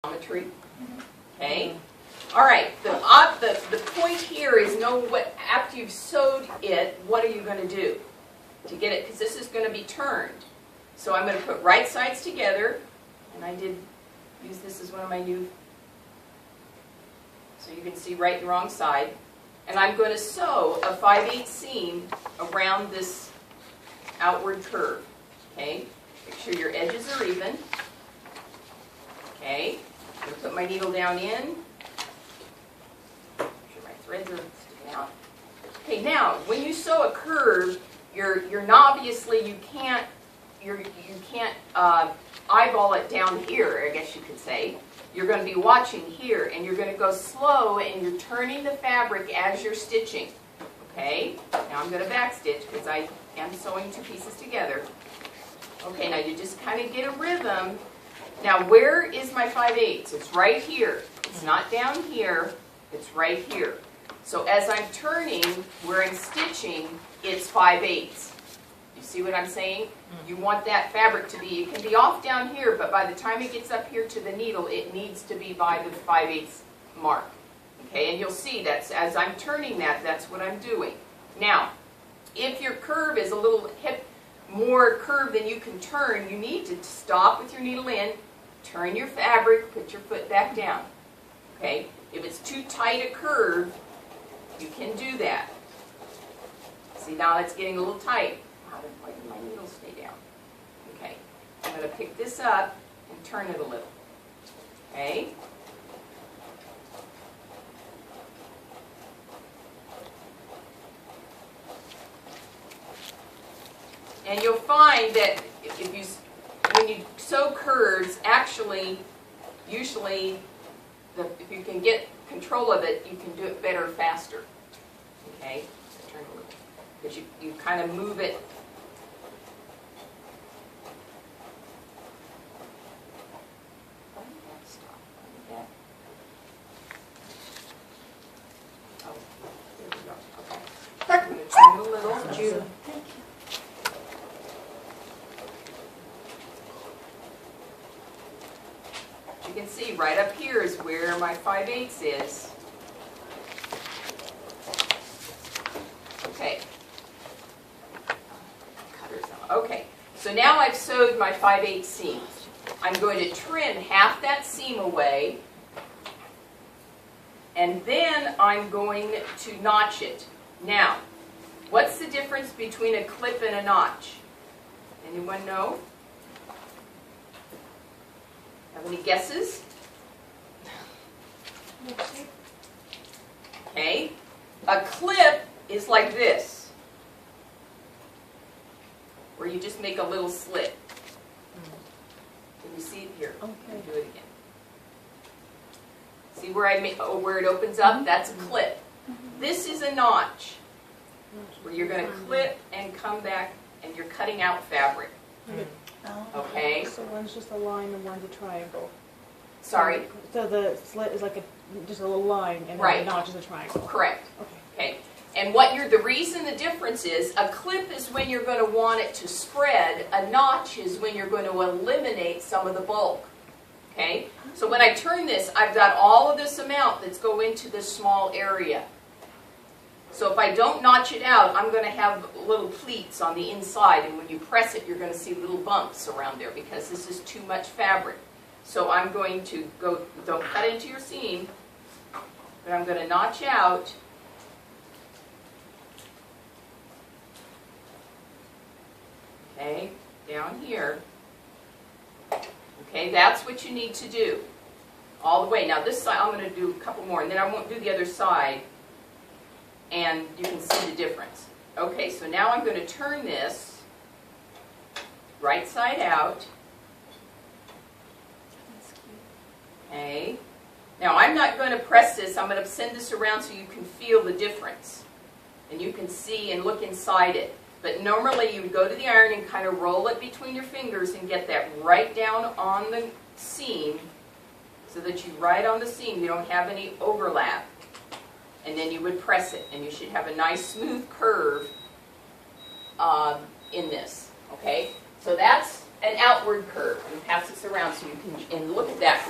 geometry. Okay. All right. The point here is know what after you've sewed it, what are you going to do to get it? Because this is going to be turned. So I'm going to put right sides together, and I did use this as one of my new. So you can see right and wrong side, and I'm going to sew a 5/8 seam around this outward curve. Okay. Make sure your edges are even. Okay. I'm going to put my needle down in. Make sure my threads are sticking out. Okay, now when you sew a curve, you're obviously you can't eyeball it down here, I guess you could say. You're going to be watching here, and you're going to go slow, and you're turning the fabric as you're stitching. Okay. Now I'm going to back stitch because I am sewing two pieces together. Okay, now you just kind of get a rhythm. Now where is my 5/8? It's right here. It's not down here. It's right here. So as I'm turning, where I'm stitching, it's 5/8. You see what I'm saying? You want that fabric to be, it can be off down here, but by the time it gets up here to the needle, it needs to be by the 5/8 mark. Okay, and you'll see that's as I'm turning that, that's what I'm doing. Now, if your curve is a little more curved than you can turn, you need to stop with your needle in, turn your fabric, put your foot back down. Okay, if it's too tight a curve, you can do that. See, now it's getting a little tight. Why did my needle stay down? Okay, I'm going to pick this up and turn it a little. Okay. And you'll find that when you sew curves, actually, usually, if you can get control of it, you can do it better, faster. Okay, turn a little, because you kind of move it. Why did that stop? Oh, there we go. Okay, I'm going to turn it a little. Jude. You can see right up here is where my 5/8 is. Okay. Cutters out. Okay. So now I've sewed my 5/8 seam. I'm going to trim half that seam away, and then I'm going to notch it. Now, what's the difference between a clip and a notch? Anyone know? Have any guesses? Okay. A clip is like this, where you just make a little slit. Can you see it here? Okay. Do it again. See where where it opens up? That's a clip. This is a notch, where you're going to clip and come back, and you're cutting out fabric. Okay. So one's just a line and one's a triangle. Sorry? So the slit is like just a little line, and then the notch is a triangle. Correct. Okay. And the reason the difference is, a clip is when you're going to want it to spread. A notch is when you're going to eliminate some of the bulk. Okay? So when I turn this, I've got all of this amount that's going into this small area. So if I don't notch it out, I'm going to have little pleats on the inside, and when you press it, you're going to see little bumps around there because this is too much fabric. So I'm going to go, don't cut into your seam, but I'm going to notch out. Okay, down here. Okay, that's what you need to do. All the way. Now this side, I'm going to do a couple more, and then I won't do the other side. And you can see the difference. Okay, so now I'm going to turn this right side out. Okay. Now I'm not going to press this. I'm going to send this around so you can feel the difference. And you can see and look inside it. But normally you would go to the iron and kind of roll it between your fingers and get that right down on the seam so that you right on the seam, you don't have any overlap. And then you would press it, and you should have a nice smooth curve in this. Okay, so that's an outward curve. And pass this around so you can, and look at that.